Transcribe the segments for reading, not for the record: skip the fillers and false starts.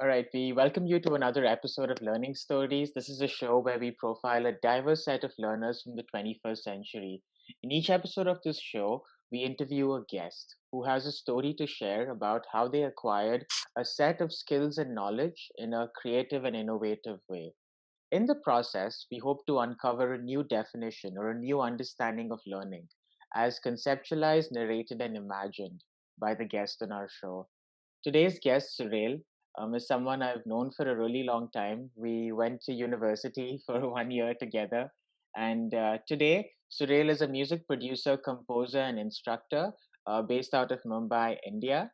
All right, we welcome you to another episode of Learning Stories. This is a show where we profile a diverse set of learners from the 21st century. In each episode of this show, we interview a guest who has a story to share about how they acquired a set of skills and knowledge in a creative and innovative way. In the process, we hope to uncover a new definition or a new understanding of learning, as conceptualized, narrated, and imagined by the guest on our show. Today's guest, Surel, is someone I've known for a really long time. We went to university for 1 year together. And today, Surel is a music producer, composer, and instructor based out of Mumbai, India.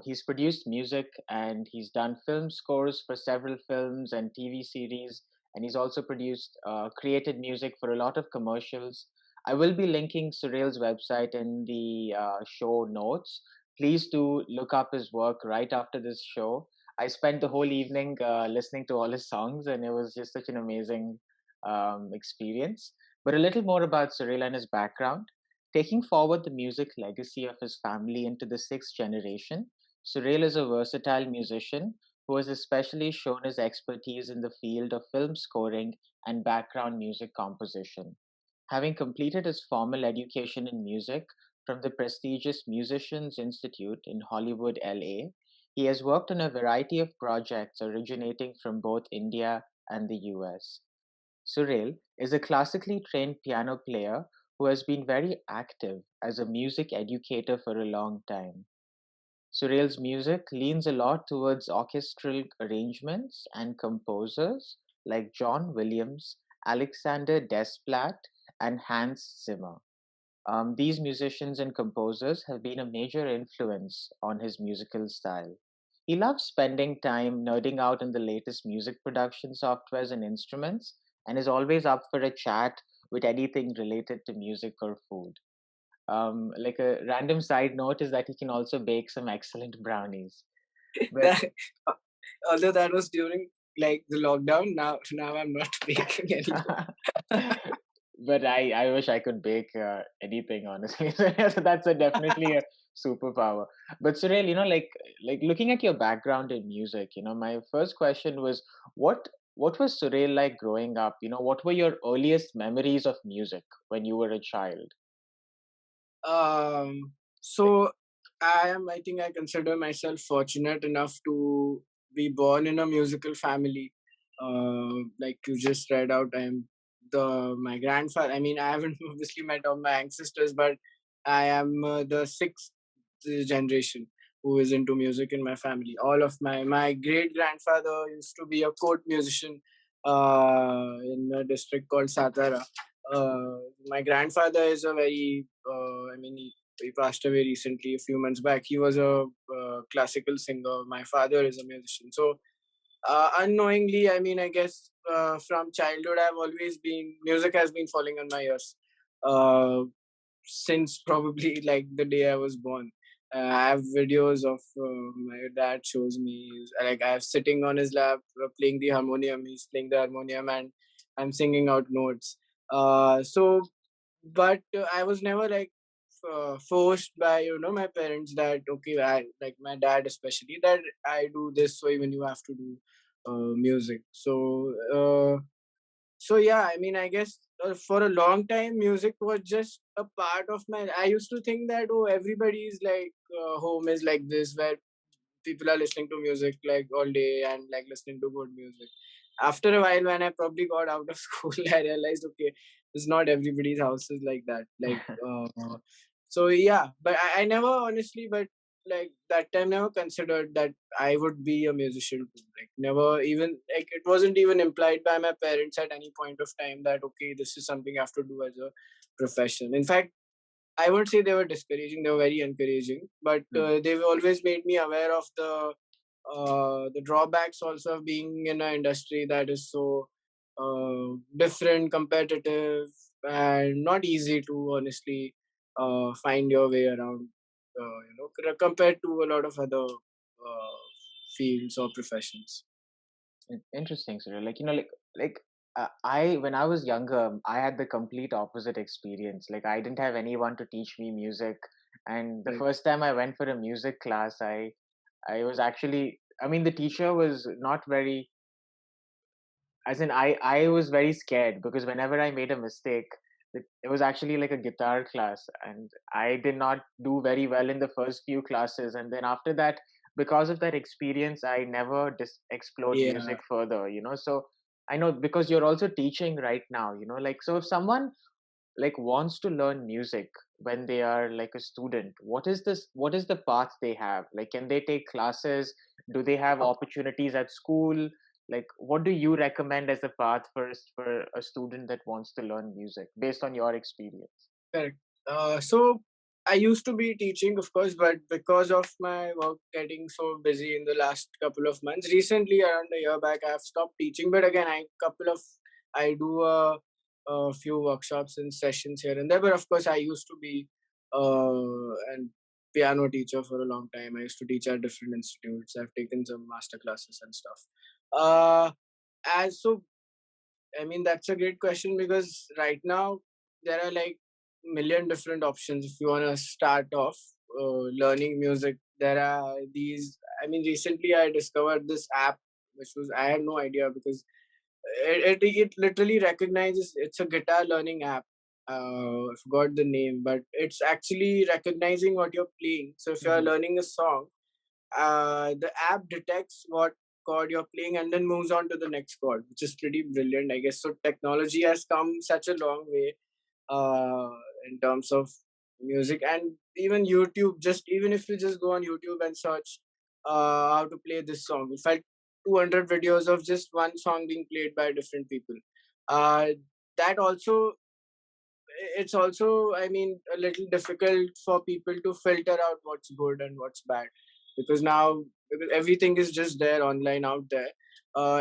He's produced music and he's done film scores for several films and TV series. And he's also produced, created music for a lot of commercials. I will be linking Surel's website in the show notes. Please do look up his work right after this show. I spent the whole evening listening to all his songs, and it was just such an amazing experience. But a little more about Cyril and his background. Taking forward the music legacy of his family into the sixth generation, Cyril is a versatile musician who has especially shown his expertise in the field of film scoring and background music composition. Having completed his formal education in music from the prestigious Musicians Institute in Hollywood, LA, he has worked on a variety of projects originating from both India and the US. Surel is a classically trained piano player who has been very active as a music educator for a long time. Surreal's music leans a lot towards orchestral arrangements and composers like John Williams, Alexander Desplat, and Hans Zimmer. These musicians and composers have been a major influence on his musical style. He loves spending time nerding out in the latest music production softwares and instruments, and is always up for a chat with anything related to music or food. Like a random side note is that he can also bake some excellent brownies. But That although that was during like the lockdown, now I'm not baking anymore. but I wish I could bake anything honestly. So that's a definitely a superpower. But Surel, like looking at your background in music, my first question was what was Surel like growing up? What were your earliest memories of music when you were a child? So I think I consider myself fortunate enough to be born in a musical family. Like you just read out, my grandfather. I mean, I haven't obviously met all my ancestors, but I am the sixth generation who is into music in my family. All of my great grandfather used to be a court musician in a district called Satara. My grandfather is a very, he passed away recently, a few months back. He was a classical singer. My father is a musician. So, unknowingly, I guess from childhood, I've always been, music has been falling on my ears uh, since probably like the day I was born. I have videos of my dad shows me, like I have sitting on his lap playing the harmonium. He's playing the harmonium and I'm singing out notes. But I was never like forced by my parents that okay, I like my dad especially that I do this, so even you have to do music. So yeah, I guess for a long time, music was just a part of my. I used to think that oh, everybody's like home is like this, where people are listening to music like all day and like listening to good music. After a while, when I probably got out of school, I realized okay, it's not everybody's house is like that. So yeah, but I never honestly, but like that time never considered that I would be a musician too. Like never even like it wasn't even implied by my parents at any point of time that okay, this is something I have to do as a profession. In fact, I would say they were discouraging. They were very encouraging, but Hmm. they've always made me aware of the drawbacks also of being in an industry that is so different, competitive, and not easy to honestly find your way around. Compared to a lot of other fields or professions. Interesting, Surel. I when I was younger, I had the complete opposite experience. Like I didn't have anyone to teach me music, and the Right. first time I went for a music class, I was actually I mean, the teacher was not very, as in I was very scared because whenever I made a mistake, it was actually like a guitar class, and I did not do very well in the first few classes, and then after that, because of that experience, I never explored Yeah, music further, so I know, because you're also teaching right now, like, so if someone like wants to learn music when they are like a student, what is the path they have? Like, can they take classes? Do they have opportunities at school? Like, what do you recommend as a path for a student that wants to learn music based on your experience? correct. So I used to be teaching, of course, but because of my work getting so busy in the last couple of months, recently around a year back, I've stopped teaching. But again, I do a few workshops and sessions here and there. But of course, I used to be an piano teacher for a long time. I used to teach at different institutes. I've taken some master classes and stuff. Uh, as so I mean, that's a great question because right now there are like million different options if you want to start off learning music. There are these. I mean, recently I discovered this app, which was I had no idea because it literally recognizes it's a guitar learning app. I forgot the name, but it's actually recognizing what you're playing. So if you're Mm-hmm. learning a song, the app detects what chord you're playing and then moves on to the next chord, which is pretty brilliant, I guess. So technology has come such a long way uh, in terms of music, and even YouTube. Just even if you just go on YouTube and search how to play this song, in fact, 200 videos of just one song being played by different people. Uh, that also it's also, I mean, a little difficult for people to filter out what's good and what's bad because now because everything is just there online out there.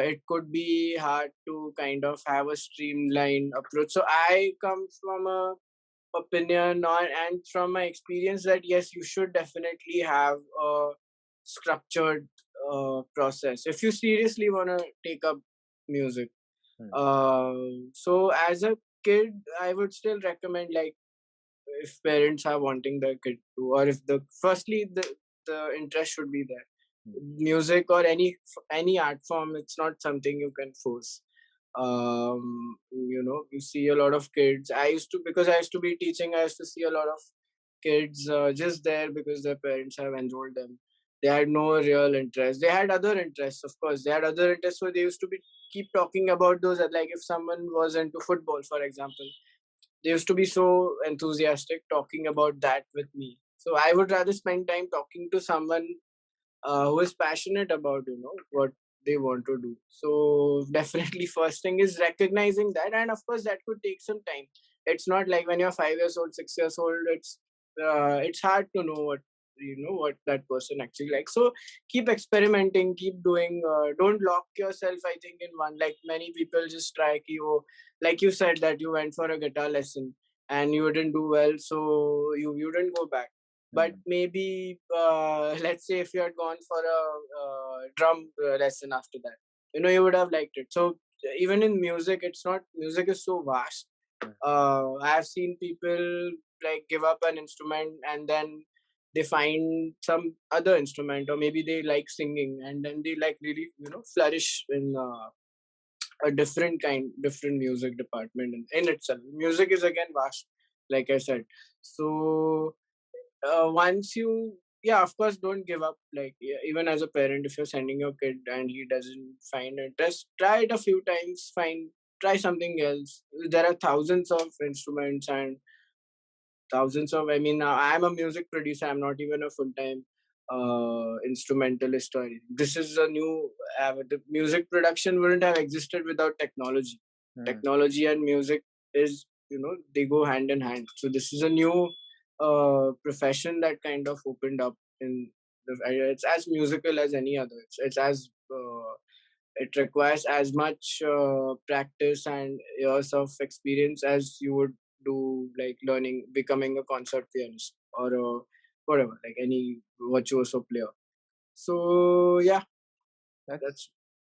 It could be hard to kind of have a streamlined approach. So I come from a opinion on and from my experience that yes, you should definitely have a structured process if you seriously want to take up music. So as a kid, I would still recommend, like, if parents are wanting their kid to, or if firstly the interest should be there. Music or any art form, it's not something you can force. You see a lot of kids. Because I used to be teaching, I used to see a lot of kids just there because their parents have enrolled them. They had no real interest. They had other interests, of course. They had other interests, so they used to be keep talking about those. Like if someone was into football, for example, they used to be so enthusiastic talking about that with me. So I would rather spend time talking to someone who is passionate about what they want to do. So definitely first thing is recognizing that, and of course that could take some time. It's not like when you're 5 years old, 6 years old, it's hard to know what that person actually likes. So keep experimenting, keep doing. Don't lock yourself, I think, in one. Like many people just try you, like you said that you went for a guitar lesson and you didn't do well, so you didn't go back. But Mm-hmm. maybe let's say if you had gone for a drum lesson after that, you would have liked it. So even in music, it's not music is so vast. I've seen people like give up an instrument and then they find some other instrument, or maybe they like singing and then they like really flourish in a different music department in itself. Music is again vast, like I said. So once you, yeah, of course, don't give up. Like even as a parent, if you're sending your kid and he doesn't find interest, try it a few times. Try something else. There are thousands of instruments and thousands of. I mean, I'm a music producer. I'm not even a full time instrumentalist or anything. This is a new. The music production wouldn't have existed without technology. Technology and music is, they go hand in hand. So this is a new profession that kind of opened up in the. It's as musical as any other. It's as it requires as much practice and years of experience as you would do like learning becoming a concert pianist or whatever, like any virtuoso player. So yeah, That's that's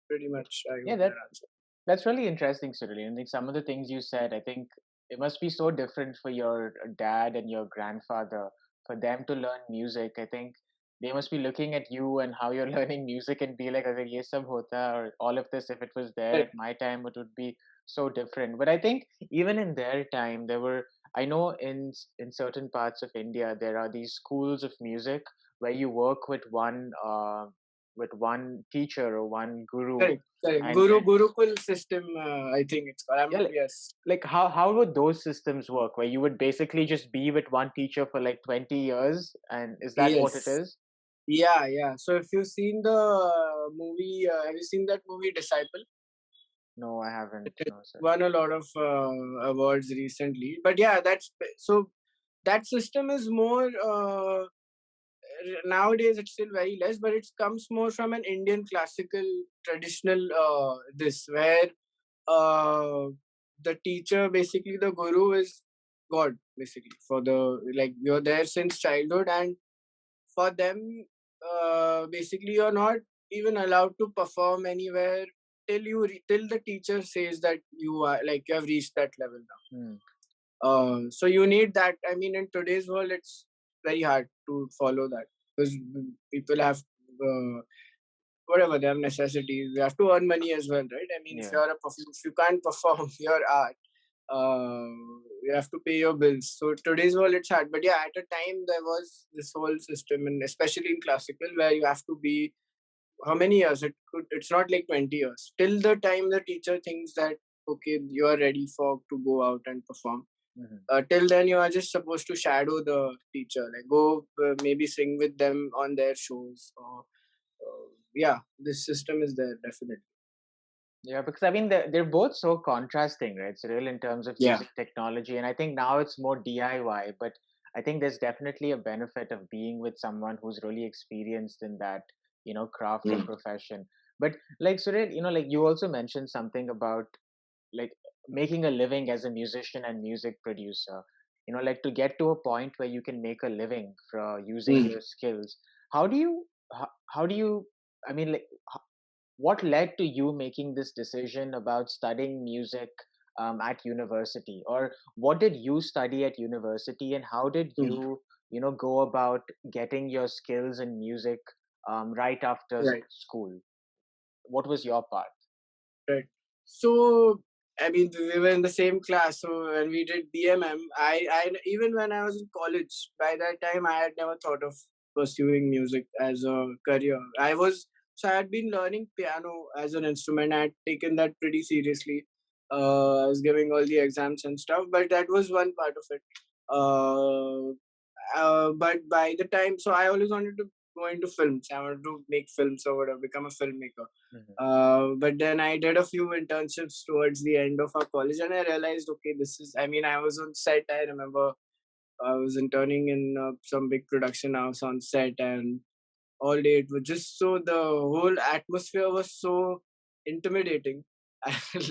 pretty much, I yeah, hope, that answer. that's really interesting, Sureli. I think some of the things you said, I think it must be so different for your dad and your grandfather for them to learn music. I think they must be looking at you and how you're learning music and be like, "Agar ye sab hota," or all of this, if it was there Correct, at my time, it would be so different. But I think even in their time, there were, I know in certain parts of India, there are these schools of music where you work with one teacher or one guru, correct, correct. and Gurukul system, I think it's called. yeah, Yes, like how would those systems work? Where you would basically just be with one teacher for like 20 years, and is that what it yes. is? Yeah, yeah. So if you've seen the movie, have you seen that movie Disciple? No, I It haven't. has No, sir. won a lot of awards recently. But yeah, that's so that system is more nowadays. It's still very less, but it comes more from an Indian classical traditional this where uh, the teacher, basically the guru, is God basically for the like you're there since childhood, and for them basically you're not even allowed to perform anywhere till till the teacher says that you are like you have reached that level now. Hmm. So you need that. I mean, in today's world it's very hard to follow that because people have uh, whatever they have necessities, they have to earn money as well, right? I mean, if Yeah. you're if you can't perform your art, uh, you have to pay your bills. So today's world it's hard, but yeah, at a time there was this whole system, and especially in classical, where you have to be how many years? It's not like 20 years till the time the teacher thinks that okay, you are ready for to go out and perform. Hmm. Till then, you are just supposed to shadow the teacher, like go maybe sing with them on their shows, or yeah, this system is there definitely. Yeah, because I mean they're both so contrasting, right? Surreal in terms of Yeah. using technology, and I think now it's more DIY. But I think there's definitely a benefit of being with someone who's really experienced in that, craft or Mm. profession. But like Surreal, like you also mentioned something about like making a living as a musician and music producer. Like to get to a point where you can make a living for using Mm. your skills. How do you? I mean, like what led to you making this decision about studying music at university, or what did you study at university, and how did Mm. you go about getting your skills in music right after Right. school? What was your part? Right. So, I mean, we were in the same class. So when we did BMM, even when I was in college, by that time I had never thought of pursuing music as a career. I had been learning piano as an instrument. I had taken that pretty seriously. I was giving all the exams and stuff, but that was one part of it. Uh, but by the time, so I always wanted to go into films. I wanted to make films or whatever, become a filmmaker. Hmm. But then I did a few internships towards the end of our college, and I realized, okay, this is. I mean, I was on set. I remember I was interning in some big production house on set, and all day it was just so the whole atmosphere was so intimidating.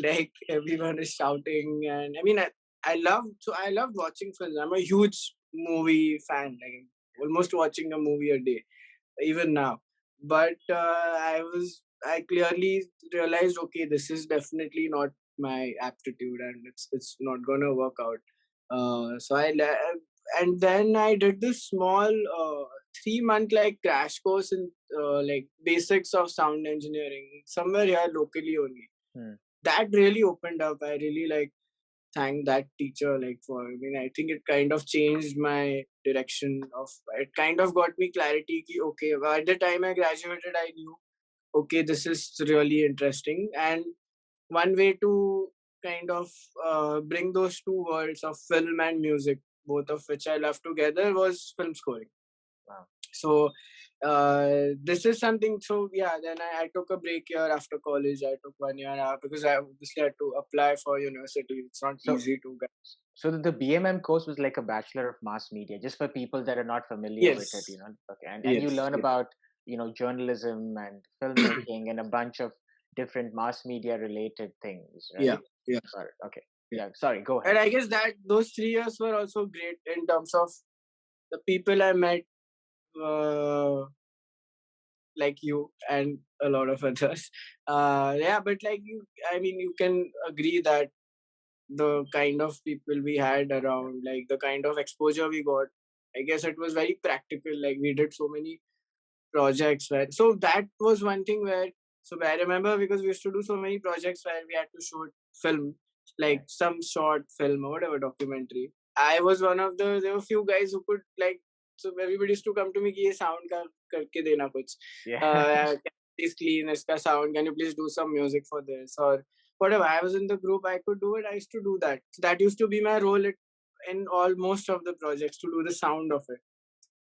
Like everyone is shouting, and I mean, I loved watching films. I'm a huge movie fan. Like I'm almost watching a movie a day even now. But I clearly realized, okay, this is definitely not my aptitude, and it's not gonna work out. And then I did this small 3 month like crash course in like basics of sound engineering somewhere here locally only. Hmm. That really opened up. I really like thank that teacher like for I mean I think it kind of changed my direction of it kind of got me clarity ki, okay by the time I graduated I knew okay this is really interesting and one way to kind of bring those two worlds of film and music both of which I love together was film scoring. Wow. So this is something. So yeah, then I took a break here after college. I took 1 year out because I obviously had to apply for university. It's not So easy to get. so the BMM course was like a Bachelor of Mass Media, just for people that are not familiar with it, Yes, Okay, and you yes, learn yes. about journalism and filmmaking and a bunch of different mass media related things, Yeah, right? yeah, Got it. Okay. yeah. Yeah. Sorry. Go And ahead. I guess that those 3 years were also great in terms of the people I met, uh, like you and a lot of others. Yeah, but like you, I mean, you can agree that the kind of people we had around, like the kind of exposure we got, I guess it was very practical. Like we did so many. projects where, so that was one thing where, so I remember because we used to do so many projects where we had to shoot film, like Right. some short film or whatever documentary. I was one of the, there were few guys who could like, so everybody used to come to me कि ये sound का करके देना कुछ, Yeah. can you please clean इसका sound, can you please do some music for this or whatever. I was in the group, I could do it, I used to do that. So that used to be my role in all most of the projects, to do the sound of it.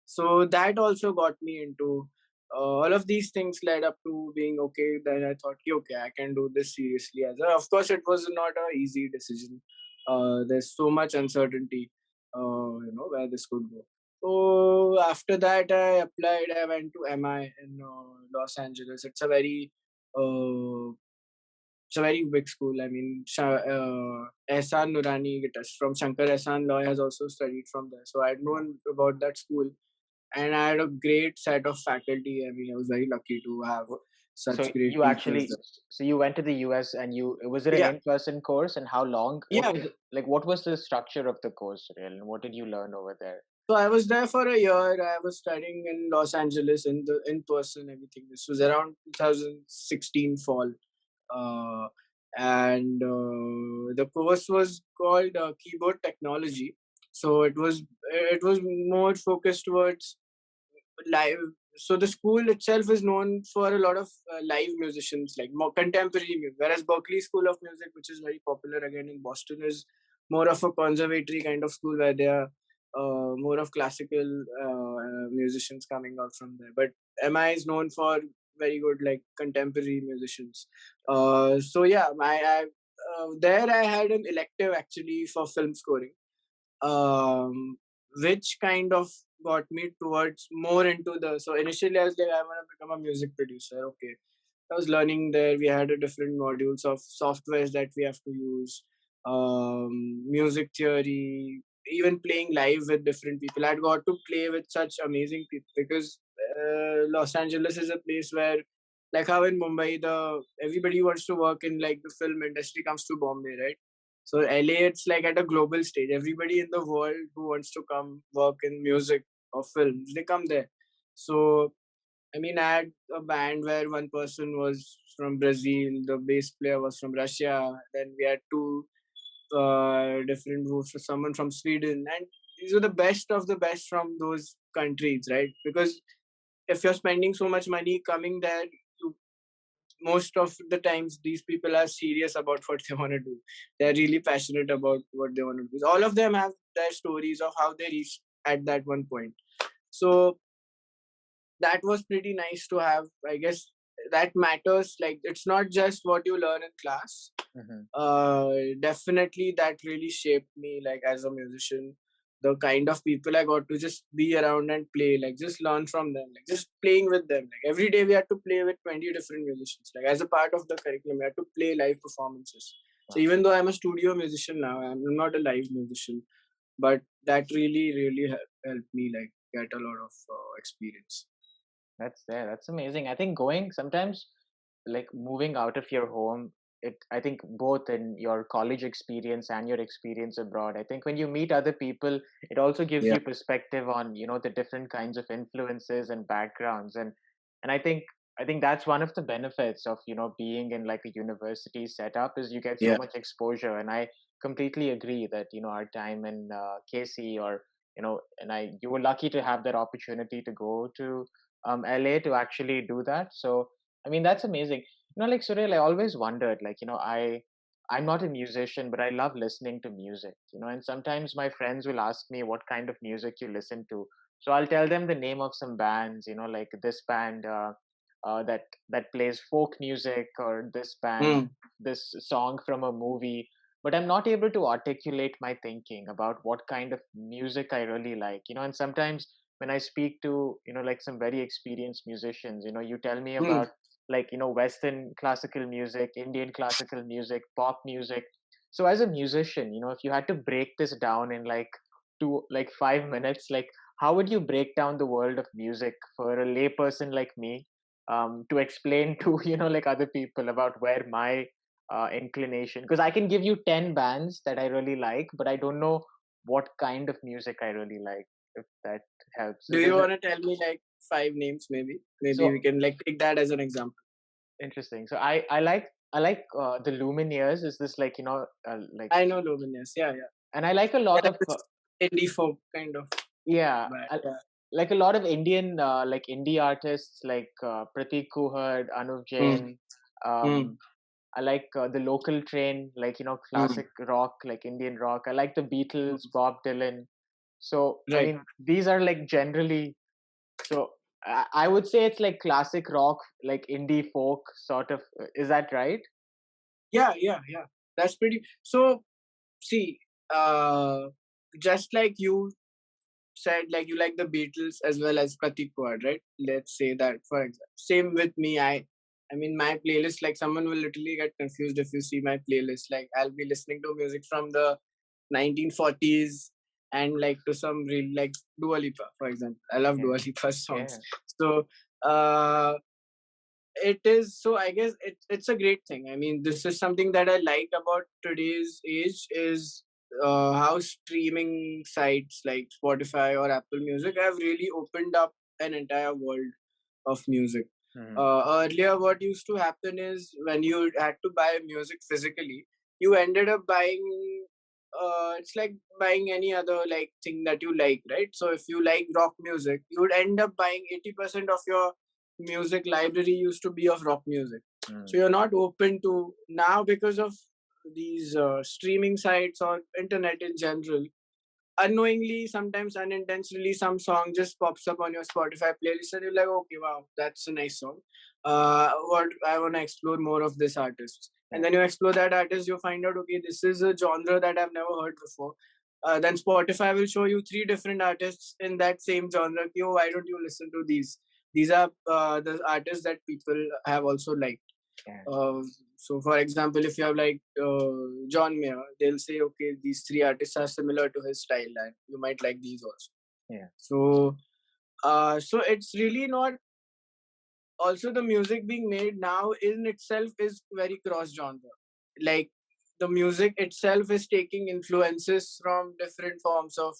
So that also got me into all of these things led up to being okay. Then I thought, "Ki, okay, I can do this seriously. As a, of course, it was not a easy decision. There's so much uncertainty, where this could go. So after that, I applied. I went to MI in Los Angeles. Uh, it's a very big school. I mean, Ehsan Nurani from Shankar Ehsan Loy has also studied from there. So I'd known about that school, and I had a great set of faculty. I mean, I was very lucky to have Wo- such So great you teachers actually, there. so you went to the US and you, was it an Yeah, in-person course, and how long? What yeah. was it, like? What was the structure of the course, Surel, and what did you learn over there? So I was there for a year. I was studying in Los Angeles in person. Everything. This was around 2016 fall, uh, and the course was called keyboard technology. So it was more focused towards live. So the school itself is known for a lot of live musicians, like more contemporary music, whereas Berkeley School of Music, which is very popular again in Boston, is more of a conservatory kind of school where there are more of classical musicians coming out from there. But MI is known for very good like contemporary musicians. So yeah, there I had an elective actually for film scoring, um, which kind of got me towards more into the. So initially, I was like, I want to become a music producer. Okay, I was learning there. We had a different modules of softwares that we have to use, music theory, even playing live with different people. I'd got to play with such amazing people because Los Angeles is a place where, like how in Mumbai, the everybody wants to work in like the film industry comes to Bombay, right? So LA, it's like at a global stage. Everybody in the world who wants to come work in music or films, they come there. So I mean, I had a band where one person was from Brazil, the bass player was from Russia, then we had two different groups, so someone from Sweden, and these are the best of the best from those countries, right? Because if you're spending so much money coming there, you, most of the times these people are serious about what they want to do. They're really passionate about what they want to do. All of them have their stories of how they reached at that one point. So that was pretty nice to have. I guess that matters. Like it's not just what you learn in class. Hmm. Definitely that really shaped me like as a musician. The kind of people I got to just be around and play, like just learn from them, like just playing with them. Like every day we had to play with 20 different musicians. Like as a part of the curriculum, we had to play live performances. So Wow. even though I'm a studio musician now, I'm not a live musician, but that really helped me like get a lot of experience. That's there. That's amazing. I think going sometimes, like moving out of your home, I think both in your college experience and your experience abroad, I think when you meet other people, it also gives Yeah, you perspective on, the different kinds of influences and backgrounds. And I think that's one of the benefits of, being in like a university setup is you get so yeah, much exposure. And I completely agree that, our time in KC, or, and you were lucky to have that opportunity to go to LA to actually do that. So I mean, that's amazing. Like Surel, I always wondered, like, I'm not a musician, but I love listening to music, and sometimes my friends will ask me what kind of music you listen to. So I'll tell them the name of some bands, like this band that plays folk music, or this band, mm, this song from a movie. But I'm not able to articulate my thinking about what kind of music I really like, and sometimes when I speak to, like some very experienced musicians, you tell me mm, about like, Western classical music, Indian classical music, pop music. So as a musician, if you had to break this down in like 5 minutes, like how would you break down the world of music for a layperson like me, to explain to, like other people about where my inclination, because I can give you 10 bands that I really like, but I don't know what kind of music I really like, if that helps. do Does you that? want to tell me like five names maybe. Maybe we So can like take that as an example. interesting. So I like the Lumineers. Is this like like, I know Luminous. Yeah, yeah. and I like a lot Yeah, of this indie folk kind of. yeah, But I, yeah. like a lot of Indian like indie artists like Pratik Kuhad, Anuv Mm, Jain. mm, Um, I like the local train, like mm. classic rock, like Indian rock. I like the Beatles, Bob Dylan. So I Right. mean, these are like generally. So I would say it's like classic rock, like indie folk sort of. Is that right? Yeah, yeah, yeah. That's pretty. So see, uh, just like you said, like you like the Beatles as well as Pratik Kuhad, right? Let's say that for example. Same with me. I mean, my playlist, like someone will literally get confused if you see my playlist. Like I'll be listening to music from the 1940s and like to some real like Dua Lipa, for example. I love Yeah, Dua Lipa songs. yeah, So uh, it is. So I guess it's a great thing. I mean, this is something that I like about today's age is how streaming sites like Spotify or Apple Music have really opened up an entire world of music. hmm, Earlier, what used to happen is when you had to buy music physically, you ended up buying. It's like buying any other like thing that you like, right? So if you like rock music, you would end up buying 80% of your music library used to be of rock music. So hmm, you're not open to now because of these streaming sites or internet in general, unknowingly, sometimes unintentionally, some song just pops up on your Spotify playlist, and you're like, okay, wow, that's a nice song. What I want to explore more of this artist, and yeah, then you explore that artist, you find out, okay, this is a genre that I've never heard before. Then Spotify will show you three different artists in that same genre. Okay, oh, why don't you listen to these? These are the artists that people have also liked. yeah, uh, so, for example, if you have like John Mayer, they'll say, okay, these three artists are similar to his style, and you might like these also. yeah, So, so it's really not. Also, the music being made now in itself is very cross genre. Like the music itself is taking influences from different forms of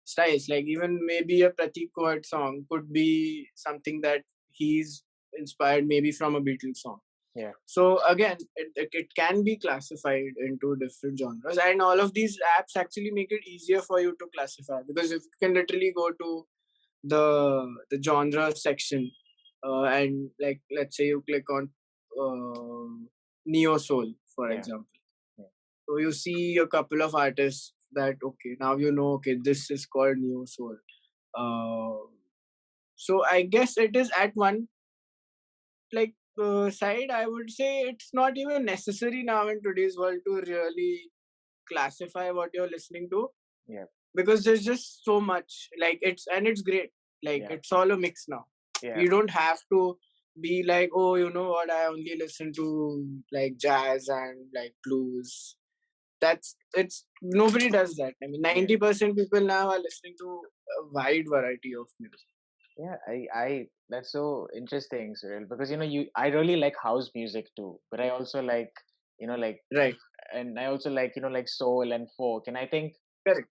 styles. Like even maybe a Pratik Kuhad song could be something that he's inspired maybe from a Beatles song. yeah, So again, it can be classified into different genres, and all of these apps actually make it easier for you to classify because if you can literally go to the genre section, and like let's say you click on neo soul, for yeah, example, yeah, so you see a couple of artists that okay, now you know, okay, this is called neo soul. Uh, so I guess it is at one like side, I would say it's not even necessary now in today's world to really classify what you're listening to yeah, because there's just so much like it's great, like yeah, it's all a mix now. yeah, You don't have to be like, oh, you know what, I only listen to like jazz and like blues. That's it's Nobody does that. I mean, yeah. 90% people now are listening to a wide variety of music. Yeah, that's so interesting, Surel, because I really like house music too, but I also like, like, Right. and I also like, like soul and folk, and I think, Correct.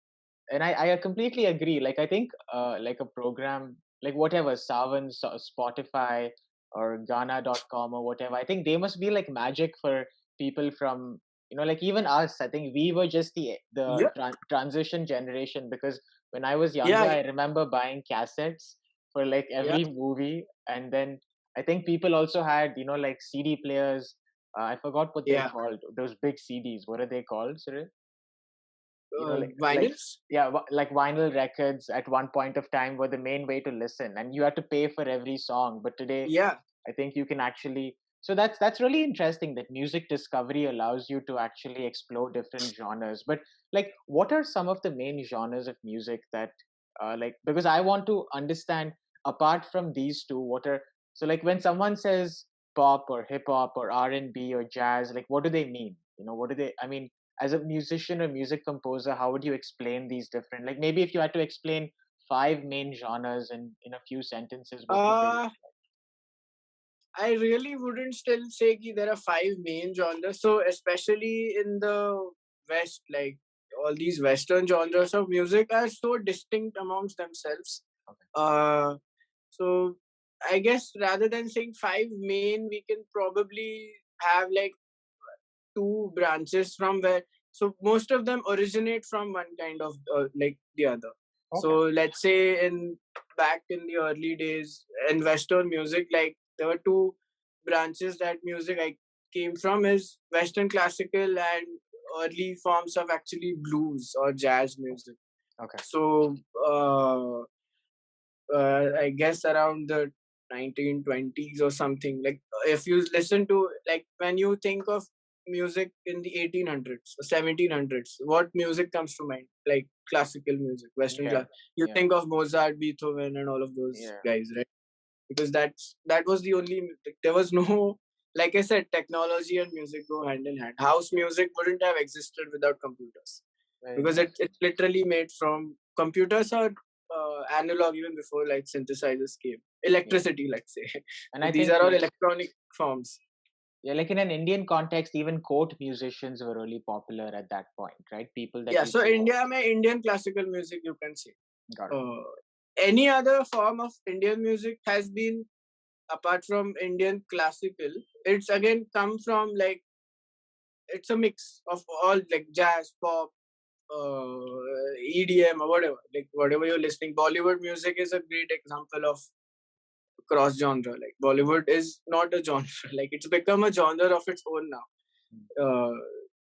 and I completely agree. Like, I think, like a program, like whatever, Savan, Spotify, or Ghana.com or whatever, I think they must be like magic for people from, like even us. I think we were just the Yeah. transition generation because when I was Yeah. younger, Yeah. I remember buying cassettes for like Yeah. every movie, and then I think people also had, like CD players. I forgot what they're Yeah. called. Those big CDs. What are they called, Cyril? Like Vinyls. yeah, like vinyl records at one point of time were the main way to listen, and you had to pay for every song. But today, Yeah. I think you can actually. So that's really interesting that music discovery allows you to actually explore different genres. But like, what are some of the main genres of music that, like, because I want to understand apart from these two, what are so like when someone says pop or hip hop or R&B or jazz, like what do they mean? What do they? I mean, as a musician or music composer, how would you explain these different? Like maybe if you had to explain five main genres in a few sentences, what would they look uh I really wouldn't still say ki there are five main genres. So especially in the West, like all these Western genres of music are so distinct amongst themselves. like? Uh, So I guess rather than saying five main, we can probably have like two branches from where, so most of them originate from one kind of like the other. So Okay. let's say in back in the early days in western music, like there were two branches that music I came from is western classical and early forms of actually blues or jazz music. Okay. So I guess around the 1920s or something. Like if you listen to, like when you think of music in the 1800s or 1700s, what music comes to mind? Like classical music, Western Yeah. class. You Yeah. think of Mozart, Beethoven, and all of those Yeah. guys, right? Because that was the only, like, there was no, like I said, technology and music go hand in hand. House music wouldn't have existed without computers, Very because nice. it's literally made from computers or analog even before like synthesizers came. Yeah. Electricity, let's say. And So I these think are all electronic forms. yeah, like in an Indian context, even court musicians were really popular at that point, right? People that Yeah, used so to work. India, mein Indian classical music, you can say. Got it. Uh, any other form of Indian music has been, apart from Indian classical, it's again come from like, it's a mix of all like jazz, pop, EDM or whatever. Like whatever you're listening, Bollywood music is a great example of cross genre. Like Bollywood is not a genre; like it's become a genre of its own now. Mm.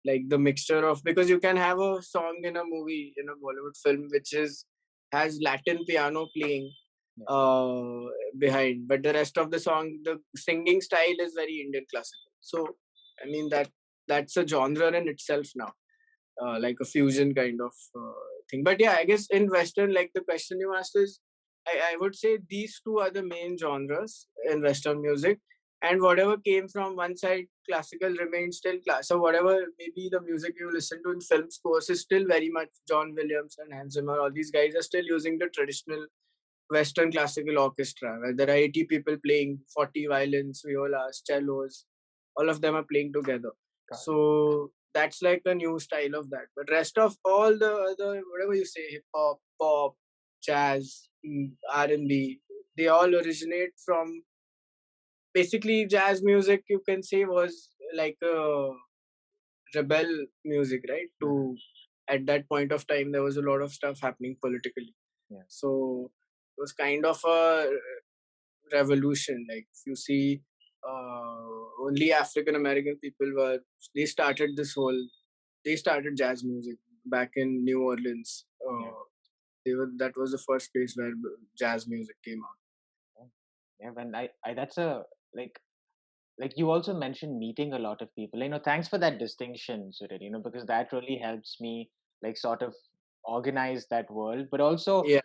Like the mixture of, because you can have a song in a movie, in a Bollywood film, which is has Latin piano playing Yeah. uh, behind, but the rest of the song, the singing style is very Indian classical. So I mean that's a genre in itself now, like a fusion kind of thing. But yeah, I guess in Western, like the question you asked is, I would say these two are the main genres in Western music. And whatever came from one side, classical remains still class. So whatever maybe the music you listen to in film scores is still very much John Williams and Hans Zimmer. All these guys are still using the traditional Western classical orchestra, where there are 80 people playing, 40 violins, violas, cellos, all of them are playing together. Got it. So that's like a new style of that. But rest of all the other, whatever you say, hip hop, pop, jazz, R&B, they all originate from, basically jazz music. You can say was like a rebel music, right? Hmm. To at that point of time, there was a lot of stuff happening politically. Yeah. So it was kind of a revolution. Like if you see, only African American people were, they started this whole, they started jazz music back in New Orleans. Yeah. They were, that was the first place where jazz music came out. Yeah. Yeah. When I that's a like you also mentioned meeting a lot of people. Thanks for that distinction, Suril, because that really helps me like sort of organize that world, but also, Yeah,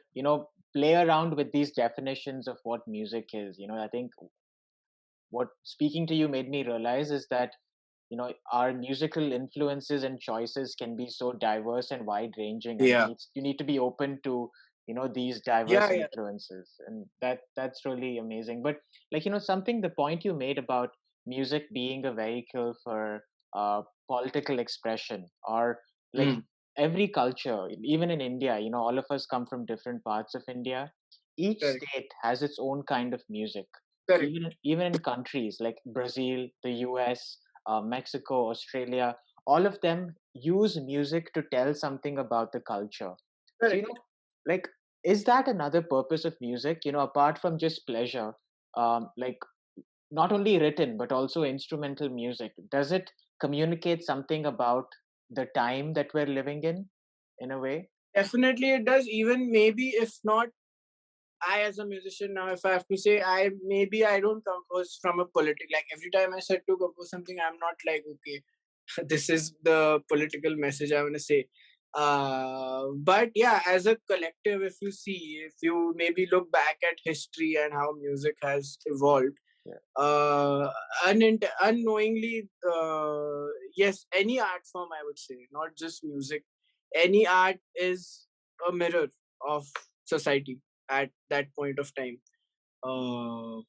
play around with these definitions of what music is. I think what speaking to you made me realize is that our musical influences and choices can be so diverse and wide ranging, and yeah, you need to be open to these diverse yeah, yeah. influences, and that's really amazing. But like something, the point you made about music being a vehicle for uh, political expression, or like Mm, every culture, even in India, all of us come from different parts of India. Each correct, state has its own kind of music. correct, Even in countries like Brazil, the US, Mexico, Australia, all of them use music to tell something about the culture. So, correct. like, is that another purpose of music? Apart from just pleasure, like not only written but also instrumental music. Does it communicate something about the time that we're living in a way? Definitely, it does. Even maybe if not, I as a musician now, if I have to say, I maybe I don't compose from a politic. Like every time I said to compose something, I'm not like, okay, this is the political message I want to say. But yeah, as a collective, if you see, if you maybe look back at history and how music has evolved, Yeah. uh, unknowingly, yes, any art form, I would say, not just music, any art is a mirror of society at that point of time. Uh,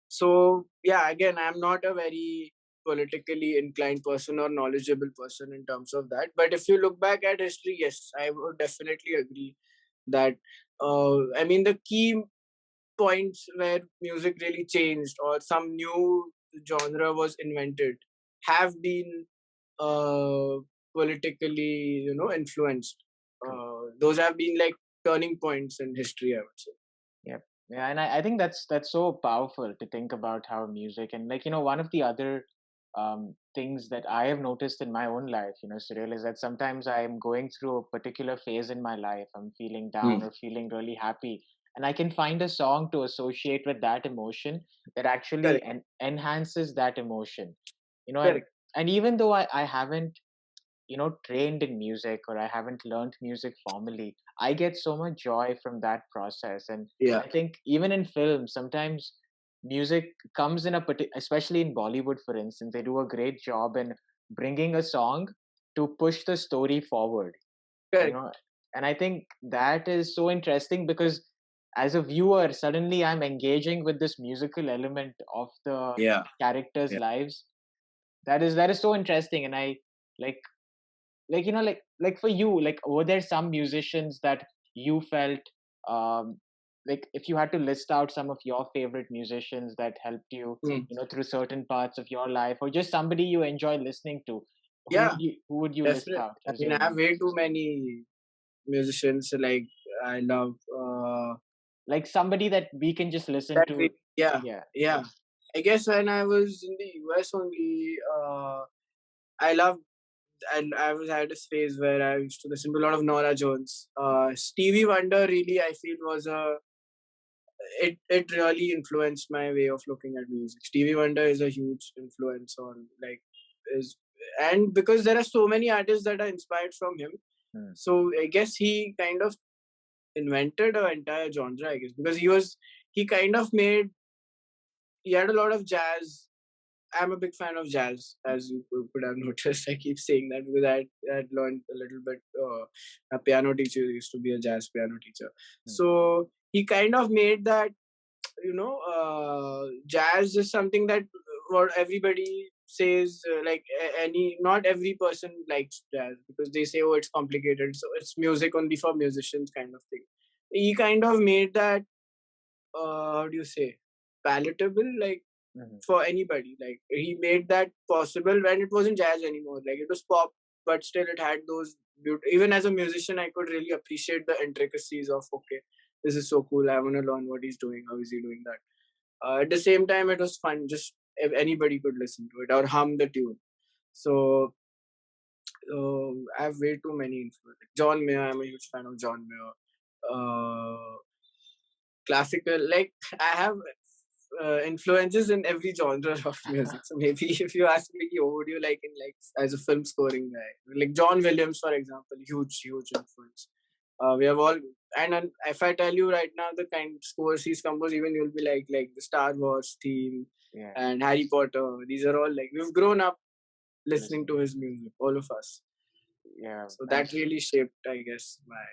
so yeah, again, I'm not a very politically inclined person or knowledgeable person in terms of that. But if you look back at history, yes, I would definitely agree that. I mean, the key. points where music really changed or some new genre was invented have been uh, politically, influenced. True. Those have been like turning points in history, I would say. Yep. Yeah, and I think that's so powerful to think about how music and like one of the other things that I have noticed in my own life, Surreal, is that sometimes I am going through a particular phase in my life. I'm feeling down Hmm. or feeling really happy, and I can find a song to associate with that emotion that actually Correct. enhances that emotion. You know, and Correct. and even though I haven't trained in music or I haven't learned music formally, I get so much joy from that process. And Yeah. I think even in film sometimes music comes in especially in Bollywood, for instance, they do a great job in bringing a song to push the story forward, you Correct. know and I think that is so interesting because as a viewer suddenly I'm engaging with this musical element of the Yeah. characters' Yeah. lives. That is so interesting. And I like like for you, like were there some musicians that you felt um like if you had to list out some of your favorite musicians that helped you Hmm. through certain parts of your life, or just somebody you enjoy listening to, Yeah. who would you list Definitely. out I as mean, your I have way too many musicians. Like I love like somebody that we can just listen that. to? Yeah. Yeah, Yeah. I guess when I was in the US only, I love and I had this phase where I used to listen to a lot of Nora Jones. Stevie Wonder really I feel was a it really influenced my way of looking at music. Stevie Wonder is a huge influence on like is and because there are so many artists that are inspired from him. hmm. So I guess he kind of invented an entire genre, I guess, because he kind of made he had a lot of jazz. I'm a big fan of jazz, as you could have noticed. I keep saying that because I had learned a little bit. A piano teacher used to be a jazz piano teacher, Hmm. so he kind of made that jazz is something that what everybody says like any not every person likes jazz because they say oh it's complicated so it's music only for musicians kind of thing. He kind of made that how do you say palatable like Hmm. for anybody. Like he made that possible when it wasn't jazz anymore. Like it was pop, but still it had those. Even as a musician, I could really appreciate the intricacies of okay, this is so cool. I want to learn what he's doing. How is he doing that? At the same time, it was fun. Just if anybody could listen to it or hum the tune. So I have way too many influences. Like John Mayer, I'm a huge fan of John Mayer. Classical, like I have influences in every genre of music. So maybe if you ask me, what would you like in like as a film scoring guy? Like John Williams, for example, huge influence. We have all, and if I tell you right now the kind of scores he's composed, even you'll be like the Star Wars theme Yeah, and Harry Potter. These are all like we've grown up listening listen. to his music, all of us. Yeah, So and that really shaped, I guess, my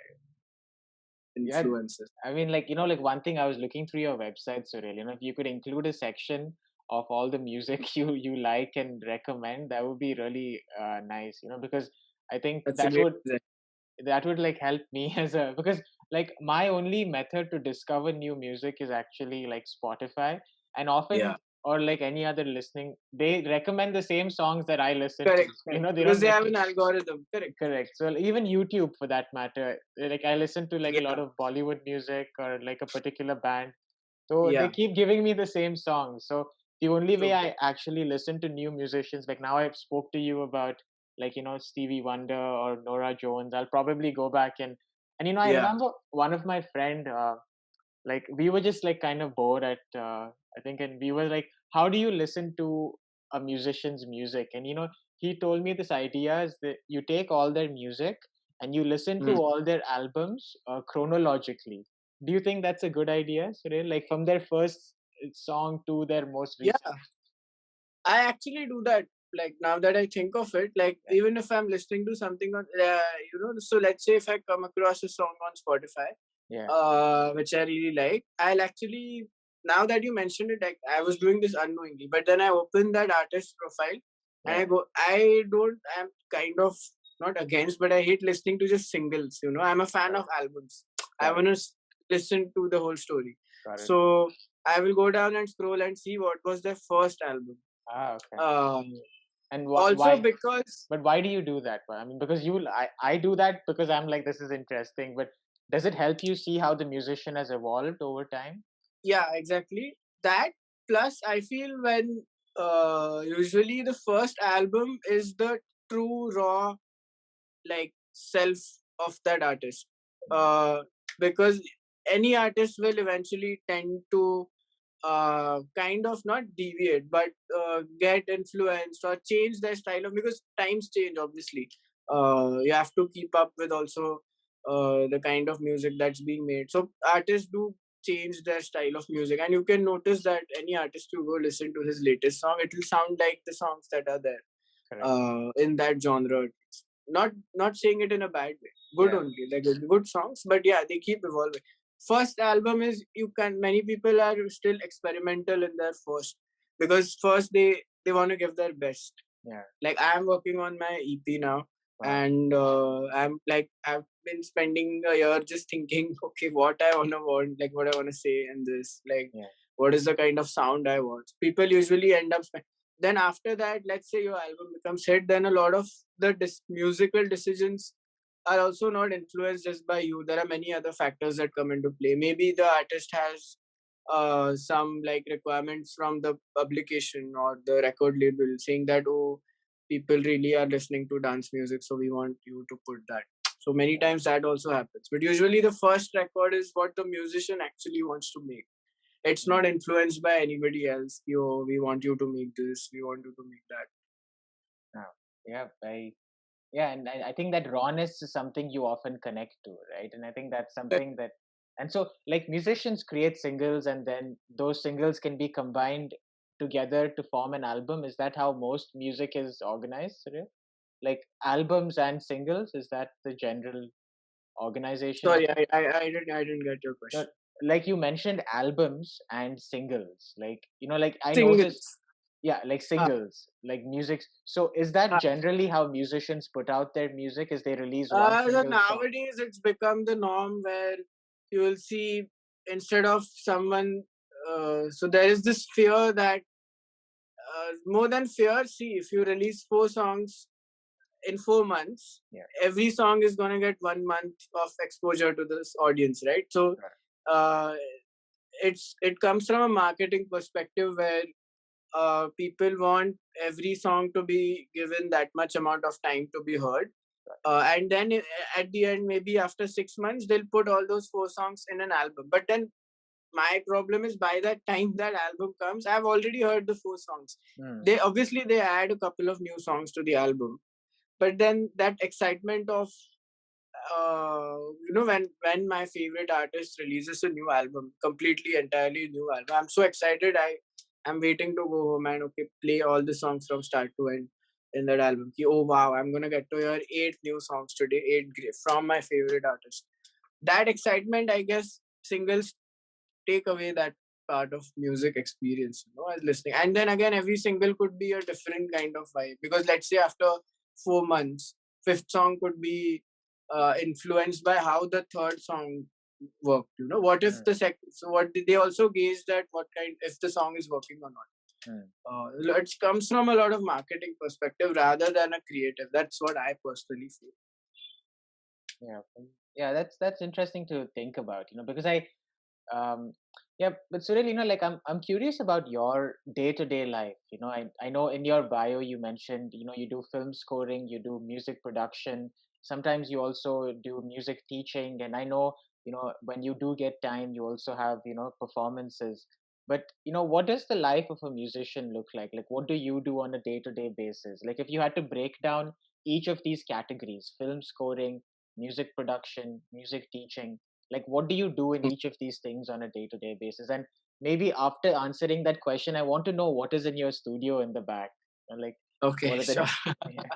yeah, influences. I mean, like, like one thing I was looking through your website, Surreal, if you could include a section of all the music you like and recommend, that would be really nice, because I think That's a great. that would like help me as a because like my only method to discover new music is actually like Spotify, and Yeah. often or like any other listening, they recommend the same songs that I listen to. Correct, correct. They Because don't they have an algorithm. Correct. correct. So even YouTube for that matter, like I listen to like a lot Yeah, of Bollywood music or like a particular band. So they yeah. keep giving me the same songs. So the only way True. I actually listen to new musicians, like now I've spoke to you about like, Stevie Wonder or Nora Jones, I'll probably go back and I Yeah. remember one of my friend, like we were just like kind of bored at I think, and we were like, how do you listen to a musician's music? And he told me this idea is that you take all their music and you listen to Mm. all their albums chronologically. Do you think that's a good idea, Surel? Like from their first song to their most Yeah. recent? I actually do that. Like now that I think of it, like Yeah, even if I'm listening to something on, so let's say if I come across a song on Spotify, yeah, which I really like, I'll actually, now that you mentioned it, like I was doing this unknowingly, but then I open that artist profile and yeah, I'm kind of not against, but I hate listening to just singles, I'm a fan right, of albums. I right, want to listen to the whole story. Got it. So I will go down and scroll and see what was their first album. Ah, okay. Um, And Also why? because But why do you do that? I mean, because I do that because I'm like, this is interesting. But does it help you see how the musician has evolved over time? yeah, exactly that. Plus, I feel when usually the first album is the true raw like self of that artist. Mm, Because any artist will eventually tend to kind of not deviate but get influenced or change their style of, because times change obviously. You have to keep up with also the kind of music that's being made, so artists do change their style of music, and you can notice that any artist you go listen to his latest song, it will sound like the songs that are there correct. in that genre. Not saying it in a bad way, good Yeah. only, like good songs, but yeah, they keep evolving. First album is, you can, many people are still experimental in their first, because first they want to give their best. Yeah. Like I am working on my EP now, Wow. and I've been spending a year just thinking, okay, what I like what I want to say in this, like Yeah. what is the kind of sound I want. People usually end up then after that, let's say your album becomes hit, then a lot of the musical decisions are also not influenced just by you. There are many other factors that come into play. Maybe the artist has some like requirements from the publication or the record label saying that, oh, people really are listening to dance music, so we want you to put that. So many times that also happens, but usually the first record is what the musician actually wants to make. It's Mm. not influenced by anybody else. Yo, we want you to make this, we want you to make that. Wow. Yeah. Yeah, and I think that rawness is something you often connect to, right? And I think that's something that, and so like musicians create singles, and then those singles can be combined together to form an album. Is that how most music is organized, Surya? Like albums and singles, is that the general organization of Sorry, it? I didn't get your No, question. like you mentioned albums and singles, like like I noticed, Singles. yeah, like Uh, singles, like music. So is that uh, generally how musicians put out their music? Is they release one so single song? nowadays it's become the norm where you will see, instead of someone, so there is this fear that, more than fear, see, if you release 4 songs in 4 months, Yeah. every song is going to get 1 month of exposure to this audience, right? So Right. uh, it comes from a marketing perspective where people want every song to be given that much amount of time to be heard, and then at the end, maybe after 6 months, they'll put all those 4 songs in an album. But then my problem is, by that time that album comes, I've already heard the 4 songs. Mm, They obviously they add a couple of new songs to the album, but then that excitement of when my favorite artist releases a new album, completely entirely new album, I'm so excited. I'm waiting to go home and, okay, play all the songs from start to end in that album. Oh wow, I'm gonna get to hear 8 new songs today, from my favorite artist. That excitement, I guess, singles take away that part of music experience, as listening. And then again, every single could be a different kind of vibe, because let's say after 4 months, fifth song could be influenced by how the third song worked. What if mm, the second? So what did they also gauge that what kind, if the song is working or not? mm. It comes from a lot of marketing perspective rather than a creative. That's what I personally feel. Yeah. Yeah, that's interesting to think about, because um yeah, but Surel, like I'm curious about your day-to-day life. I know in your bio you mentioned, you do film scoring, you do music production, sometimes you also do music teaching, and I know, when you do get time you also have, performances. But what does the life of a musician look like? Like what do you do on a day-to-day basis? Like if you had to break down each of these categories: film scoring, music production, music teaching, like what do you do in each of these things on a day-to-day basis? And maybe after answering that question, I want to know what is in your studio in the back. Like what Okay, are the sure. yeah.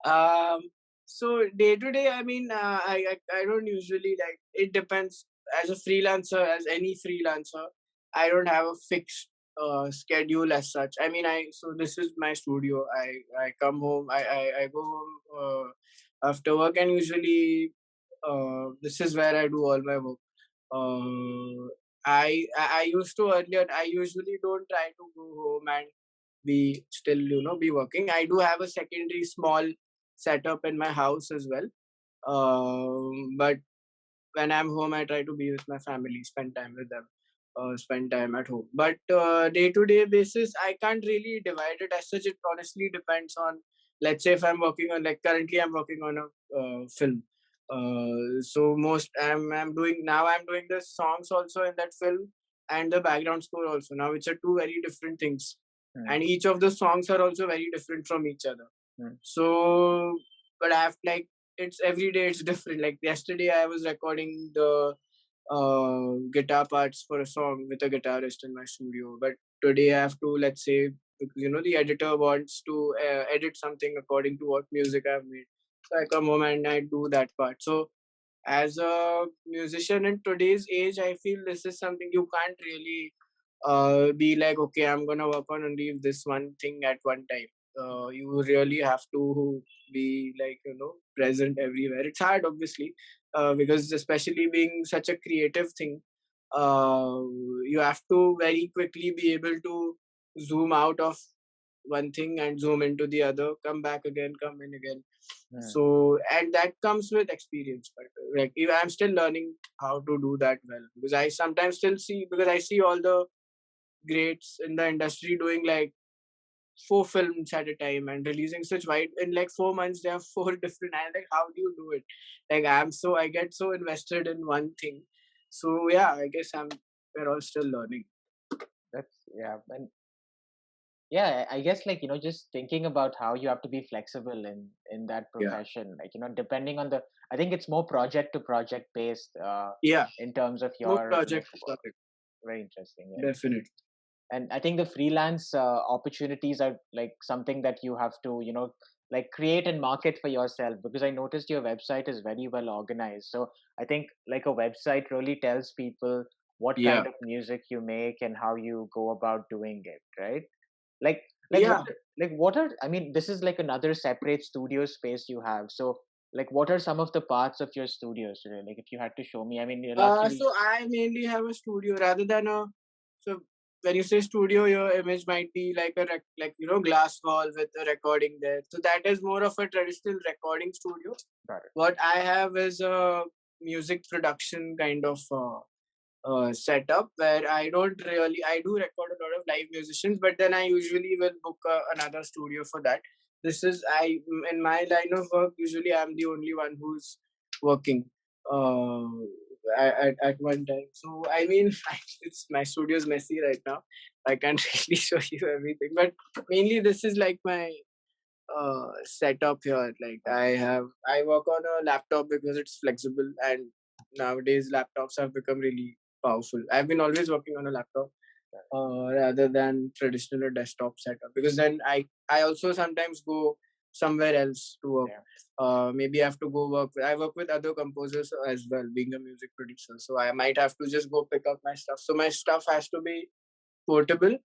Um, so day to day, I mean, I don't usually, like, it depends. As a freelancer, as any freelancer, I don't have a fixed schedule as such. I mean, so this is my studio. I come home. I go home after work, and usually this is where I do all my work. Uh, I used to earlier. I usually don't try to go home and be still, be working. I do have a secondary small setup in my house as well. But when I'm home, I try to be with my family, spend time with them, spend time at home. But day to day basis, I can't really divide it as such. It honestly depends on, let's say, if I'm working on, like currently, I'm working on a film. So most I'm doing now. I'm doing the songs also in that film and the background score also now, which are two very different things, Hmm. and each of the songs are also very different from each other. Hmm. So, but I have like it's every day it's different. Like yesterday, I was recording the guitar parts for a song with a guitarist in my studio. But today I have to, let's say, the editor wants to edit something according to what music I've made. So I come home and I do that part. So as a musician in today's age, I feel this is something you can't really be like, okay, I'm gonna work on only this one thing at one time. You really have to be like, present everywhere. It's hard, obviously, because especially being such a creative thing, uh, you have to very quickly be able to zoom out of one thing and zoom into the other, come back again, come in again. Hmm. So, and that comes with experience. But like, I'm still learning how to do that well, because I sometimes still see, because I see all the greats in the industry doing like 4 films at a time and releasing such wide in like 4 months. They have four different. And like, how do you do it? Like, I get so invested in one thing. So yeah, I guess we're all still learning. That's yeah, and yeah, I guess like just thinking about how you have to be flexible in that Yeah, profession, like depending on the, I think it's more project to project based, yeah. in terms of More your project to work. project, Very interesting. Yeah. definitely. And I think the freelance opportunities are like something that you have to like create and market for yourself, because I noticed your website is very well organized. So I think like a website really tells people what Yeah, kind of music you make and how you go about doing it, right? like like yeah. what are, I mean, this is like another separate studio space you have. So like what are some of the parts of your studios today? Like if you had to show me, I mean, you'll actually. So I mainly have a studio rather than a. So when you say studio, your image might be like like glass wall with a recording there. So that is more of a traditional recording studio. Got it. What I have is a music production kind of setup where I do record a lot of live musicians, but then I usually will book another studio for that. This is in my line of work. Usually, I'm the only one who's working uh, at one time. So I mean, it's my studio's messy right now. I can't really show you everything, but mainly this is like my setup here. Like Got it. I work on a laptop because it's flexible, and nowadays laptops have become really powerful. I've been always working on a laptop Got it. rather than traditional desktop setup, because then I also sometimes go somewhere else to work. Yeah. Maybe I have to go work. I work with other composers as well, being a music producer. So I might have to just go pick up my stuff. So my stuff has to be portable.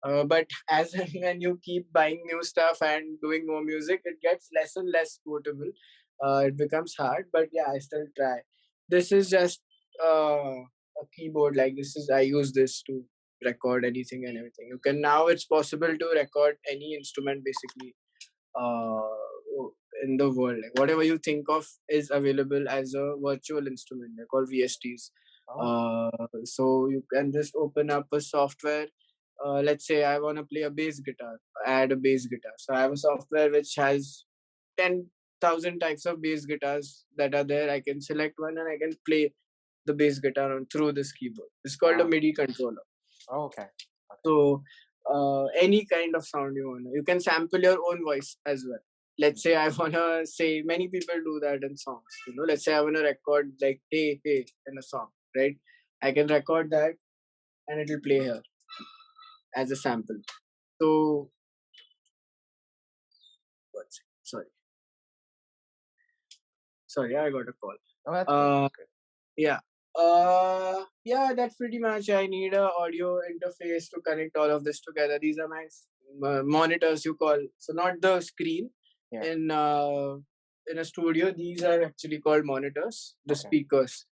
But as and when you keep buying new stuff and doing more music, it gets less and less portable. It becomes hard, but yeah, I still try. This is just a keyboard. Like this is I use this to record anything and everything. You can now it's possible to record any instrument basically in the world. Like whatever you think of is available as a virtual instrument. They're called VSTs. Oh. So you can just open up a software. Let's say I want to play a bass guitar, add a bass guitar. So I have a software which has 10,000 types of bass guitars that are there. I can select one and I can play the bass guitar on through this keyboard. It's called a Wow. MIDI controller. Oh, okay. Okay. So any kind of sound you want, you can sample your own voice as well. Let's say I wanna say many people do that in songs. Let's say I wanna record like hey hey in a song, right? I can record that and it'll play here as a sample. So what's sorry, sorry, I got a call. Oh, that's good. Uh, That's good. yeah. Yeah, that's pretty much. I need a audio interface to connect all of this together. These are my monitors you call. So not the screen Yeah. in a studio. These are actually called monitors. The Okay. speakers.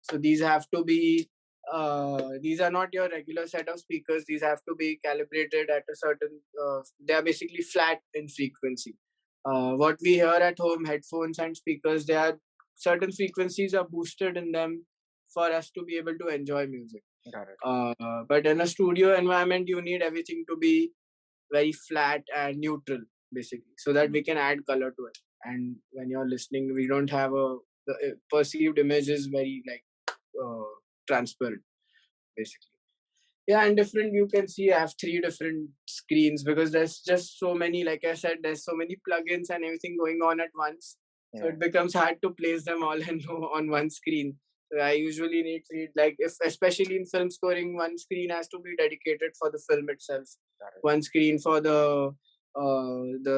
So these have to be. these are not your regular set of speakers. These have to be calibrated at a certain. They are basically flat in frequency. What we hear at home, headphones and speakers, they are certain frequencies are boosted in them for us to be able to enjoy music. Got it. But in a studio environment, you need everything to be very flat and neutral, basically, so that we can add color to it. And when you're listening, we don't have a the perceived image is very like transparent, basically. Yeah, and different, you can see I have three different screens because there's just so many, like I said, there's so many plugins and everything going on at once. So Yeah. it becomes hard to place them all in on one screen. So I usually need three, like if especially in film scoring, one screen has to be dedicated for the film itself, Got it. one screen for the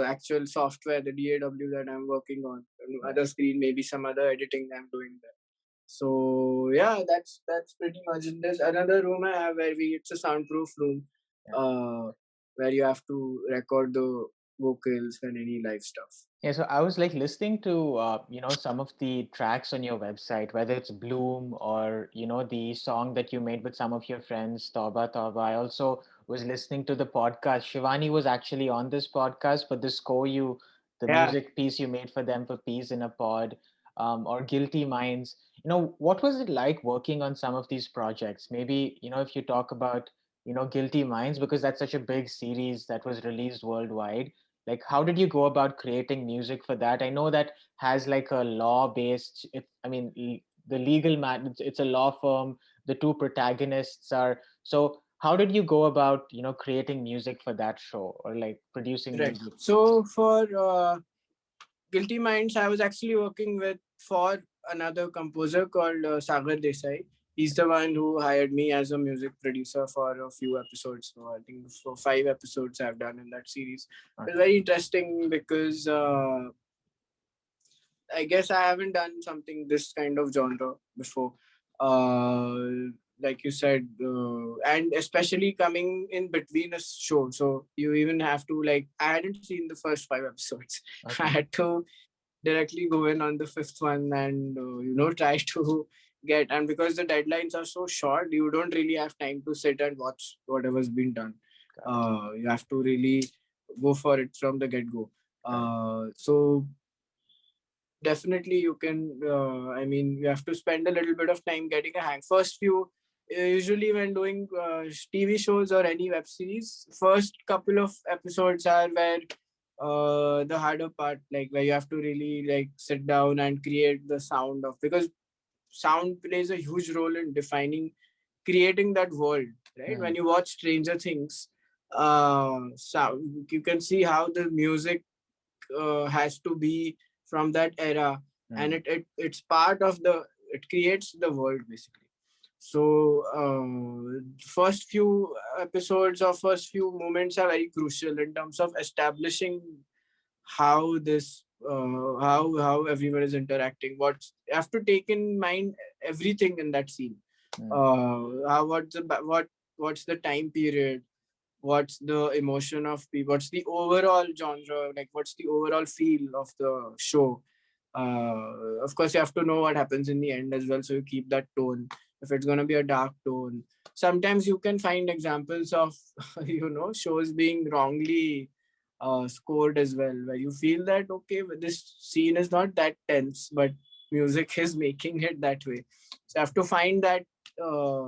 actual software, the DAW that I'm working on, and Yeah. other screen maybe some other editing I'm doing there. So yeah, that's pretty much it. There's another room I have where we it's a soundproof room, Yeah. uh, where you have to record the vocals and any live stuff. Yeah, so I was like listening to some of the tracks on your website, whether it's Bloom or the song that you made with some of your friends, Tauba Tauba. I also was listening to the podcast. Shivani was actually on this podcast, but the score the Yeah, music piece you made for them for Peas in a Pod, or Guilty Minds. What was it like working on some of these projects? Maybe if you talk about Guilty Minds, because that's such a big series that was released worldwide. Like, how did you go about creating music for that? I know that has like a law based, the legal matter, it's a law firm. The two protagonists are, so how did you go about creating music for that show, or like producing right. music? So for Guilty Minds, I was actually working with for another composer called Sagar Desai. He's the one who hired me as a music producer for a few episodes. So I think for 5 episodes I've done in that series. It's Okay. very interesting because I guess I haven't done something this kind of genre before. Like you said, and especially coming in between a show. So you even have to like, I hadn't seen the first 5 episodes. I Okay. had to directly go in on the fifth one and try to get, and because the deadlines are so short, you don't really have time to sit and watch whatever's been done. Got it. You have to really go for it from the get go. Got it. So definitely you can you have to spend a little bit of time getting a hang. First few usually when doing TV shows or any web series, first couple of episodes are where the harder part, like where you have to really like sit down and create the sound of, because sound plays a huge role in defining, creating that world, right? When Mm, you watch Stranger Things, sound, you can see how the music has to be from that era, and mm, it's part of the, it creates the world basically. So first few episodes or first few moments are very crucial in terms of establishing how this how everyone is interacting, what you have to take in mind, everything in that scene. mm, How what's the time period, what's the emotion of people, what's the overall genre, like what's the overall feel of the show. Of course you have to know what happens in the end as well, so you keep that tone. If it's going to be a dark tone, sometimes you can find examples of shows being wrongly scored as well, where you feel that okay, this scene is not that tense, but music is making it that way. So you have to find that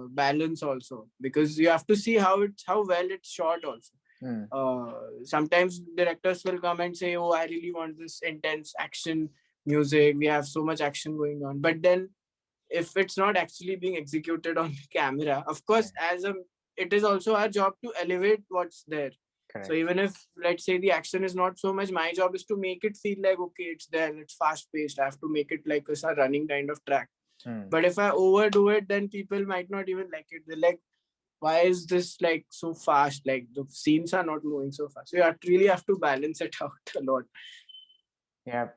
balance also, because you have to see how well it's shot also. mm, Sometimes directors will come and say, oh, I really want this intense action music, we have so much action going on, but then if it's not actually being executed on the camera, of yeah. course, it is also our job to elevate what's there. So Correct. even if, let's say, the action is not so much, my job is to make it feel like okay, it's there, it's fast paced, I have to make it like a running kind of track. Mm. But if I overdo it, then people might not even like it. They're like, why is this like so fast? Like the scenes are not moving so fast. So really have to balance it out a lot. Yeah.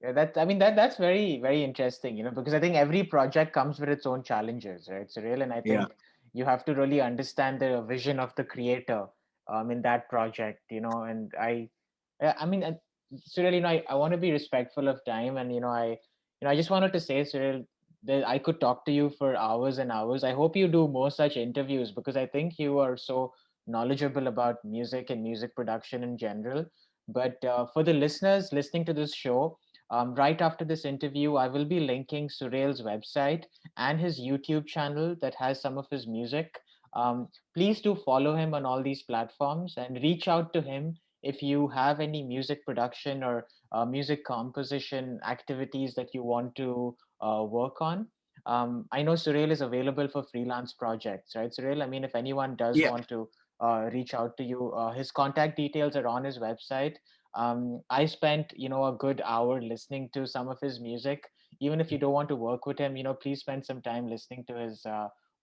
Yeah, that's very, very interesting, because I think every project comes with its own challenges, right? Surreal. And I Yeah. think you have to really understand the vision of the creator in that project, and yeah, Surreal, I want to be respectful of time, and I just wanted to say, Surreal, I could talk to you for hours and hours. I hope you do more such interviews because I think you are so knowledgeable about music and music production in general. But for the listeners listening to this show, right after this interview, I will be linking Surel's website and his YouTube channel that has some of his music. Please do follow him on all these platforms and reach out to him if you have any music production or music composition activities that you want to work on. I know Surel is available for freelance projects, right? Surel, I mean, if anyone does Yeah, want to reach out to you, his contact details are on his website. I spent, a good hour listening to some of his music. Even if you don't want to work with him, please spend some time listening to his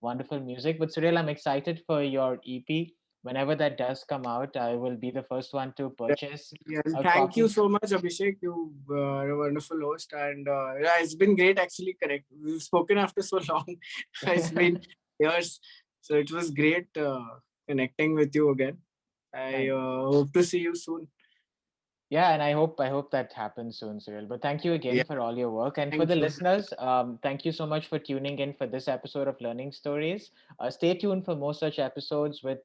wonderful music. But Surel, I'm excited for your EP. Whenever that does come out, I will be the first one to purchase yeah. And a thank you copy. so much, Abhishek. You are a wonderful host, and yeah, it's been great actually. Correct. We've spoken after so long. It's been years, so it was great connecting with you again. I Thank hope to see you soon. Yeah, and I hope that happens soon, Cyril. But thank you again Yeah, for all your work, and for thank the you. listeners, thank you so much for tuning in for this episode of Learning Stories. Stay tuned for more such episodes with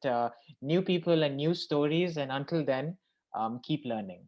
new people and new stories. And until then, keep learning.